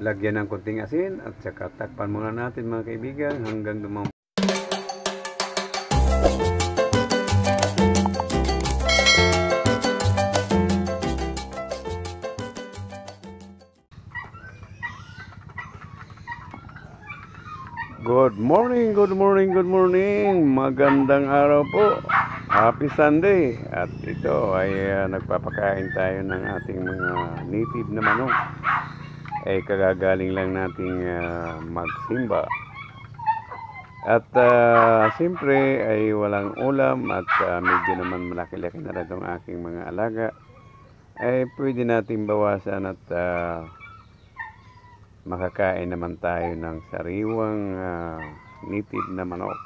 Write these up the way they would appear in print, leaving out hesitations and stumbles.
lagyan ng konting asin at saka takpan muna natin mga kaibigan hanggang dumam. Good morning, good morning, good morning. Magandang araw po. Happy Sunday. At ito ay nagpapakain tayo ng ating mga native na manok. Ay kagagaling lang nating magsimba. At siyempre ay walang ulam at medyo naman malaki-laki na rin itong aking mga alaga. Ay pwede natin bawasan at makakain naman tayo ng sariwang native na manok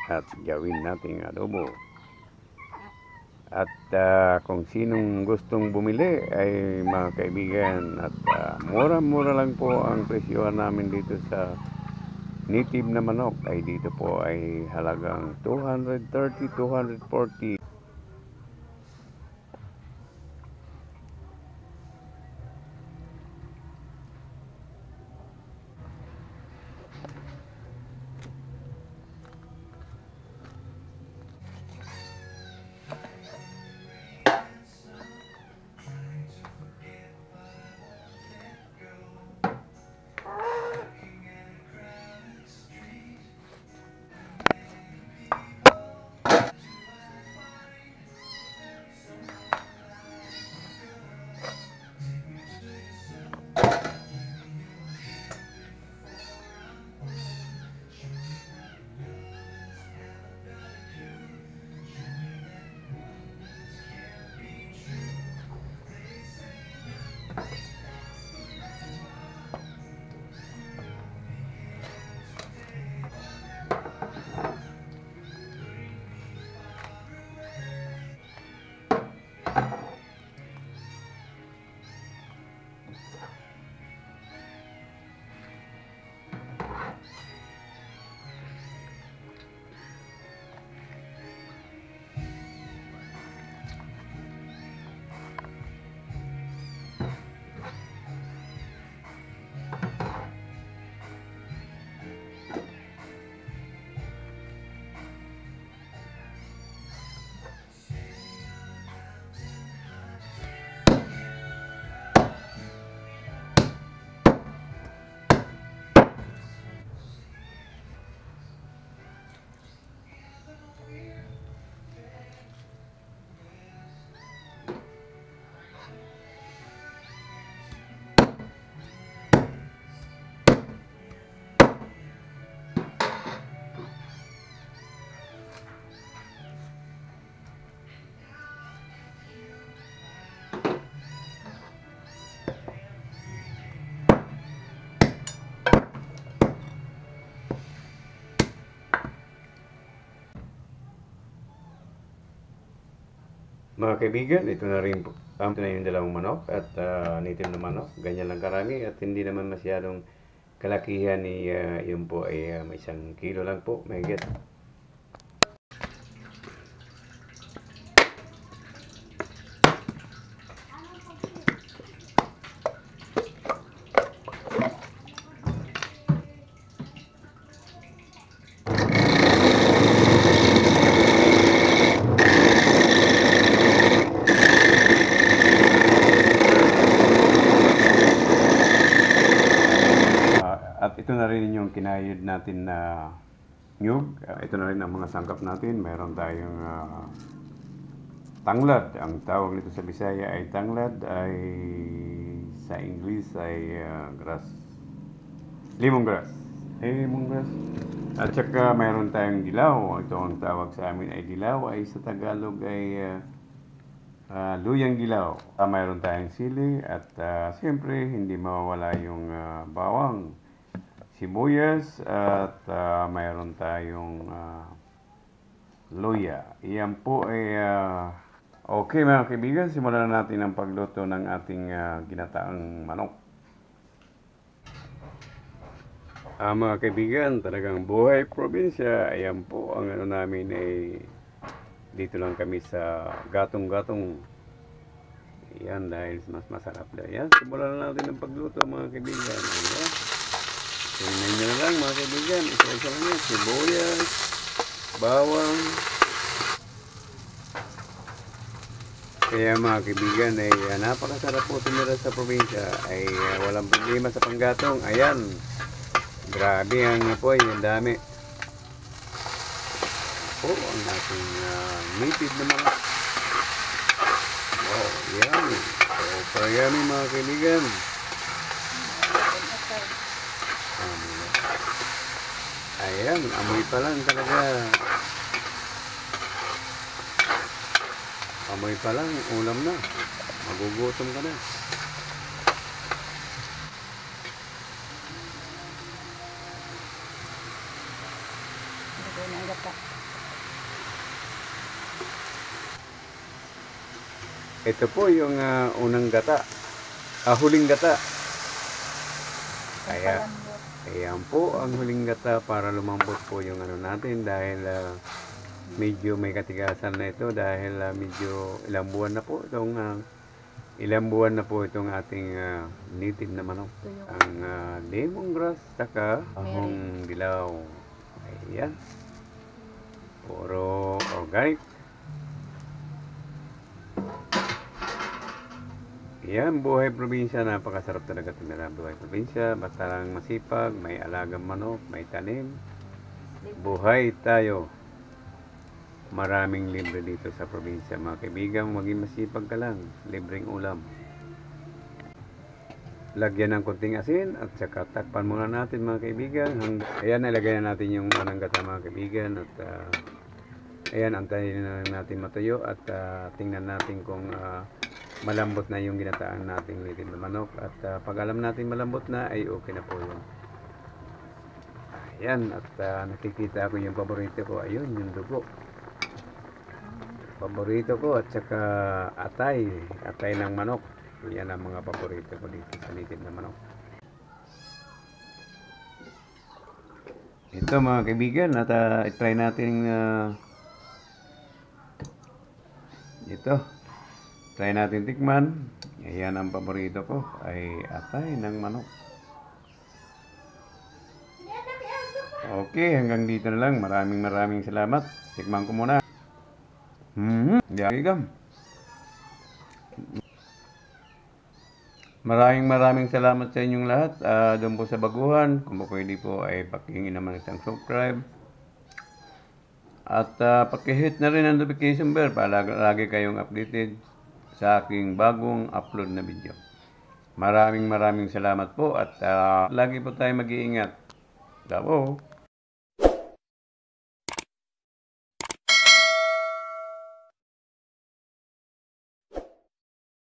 at gawin nating adobo. At kung sinong gustong bumili ay mga kaibigan, at mura-mura lang po ang presyohan namin dito sa native na manok. Ay dito po ay halagang 230, 240. Mga kaibigan, ito na rin po. Ito na yung dalawang manok at native na manok. Ganyan lang karami at hindi naman masyadong kalakihan ni yun po ay 1 kilo lang po. May get. At ito na rin yung kinayod natin na nyug. Ito na rin ang mga sangkap natin. Meron tayong tanglad. Ang tawag nito sa Bisaya ay tanglad, ay sa English ay grass. Lemongrass. Lemongrass. At saka mayroon tayong dilaw. Ito ang tawag sa amin ay dilaw, ay sa Tagalog ay luyang dilaw. Mayroon tayong sili at siyempre hindi mawawala yung bawang, sibuyas at mayroon tayong luya. Iyan po ay okay mga kaibigan, simulan na natin ang pagluto ng ating ginataang manok. Mga kaibigan, talagang buhay probinsya. Ayan po ang ano namin ay dito lang kami sa gatong-gatong. Ayan, dahil mas masarap na. Ayan, simulan na natin ang pagluto mga kaibigan. Ayan. Tingnan nyo na lang mga kaibigan. Isa-isa lang yan. Sibuyas, bawang. Kaya mga kaibigan ay napakasarap po tumira sa probinsya. Ay walang problema sa panggatong. Ayan. Grabe ang apoy. Ang dami. Po ang ating native na mga. Wow, yummy. Super yummy mga kaibigan. Ayan, amoy pa lang talaga. Amoy pa lang, ulam na. Magugutom ka na. Ito po yung unang gata. Huling gata. Kaya, ayan po ang huling gata para lumambot po yung ano natin dahil medyo may katigasan na ito dahil medyo ilang buwan na po itong ating native na manok. Ang lemongrass saka ahong dilaw. Ayan. Puro organic. Yan, buhay probinsya, napakasarap talaga tumira buhay probinsya. Basta lang masipag, may alagang manok, may tanim. Buhay tayo. Maraming libre dito sa probinsya. Mga kaibigan, maging masipag ka lang. Libreng ulam. Lagyan ng konting asin at saka takpan muna natin mga kaibigan. Ayan, nalagay na natin yung unang gata mga kaibigan. At ayan, antayin na natin matuyo at tingnan natin kung malambot na yung ginataan nating native na manok. At pag alam natin malambot na, ay okay na po yun. Ayan, at nakikita ko yung paborito ko. Ayun, yung dugo. Paborito ko at saka atay. Atay ng manok. Yan ang mga paborito ko dito sa native na manok. Ito mga kaibigan, at try natin ito. Try natin tikman. Ayan ang paborito ko ay atay ng manok. Okay, hanggang dito na lang. Maraming salamat. Tikman ko muna. Yagam. Maraming salamat sa inyong lahat. Doon po sa baguhan. Kung pwede po ay pakingin naman isang subscribe. At pakihit na rin ang notification bell para lagi kayong updated sa aking bagong upload na video. Maraming salamat po at lagi po tayo mag-iingat. Dabo.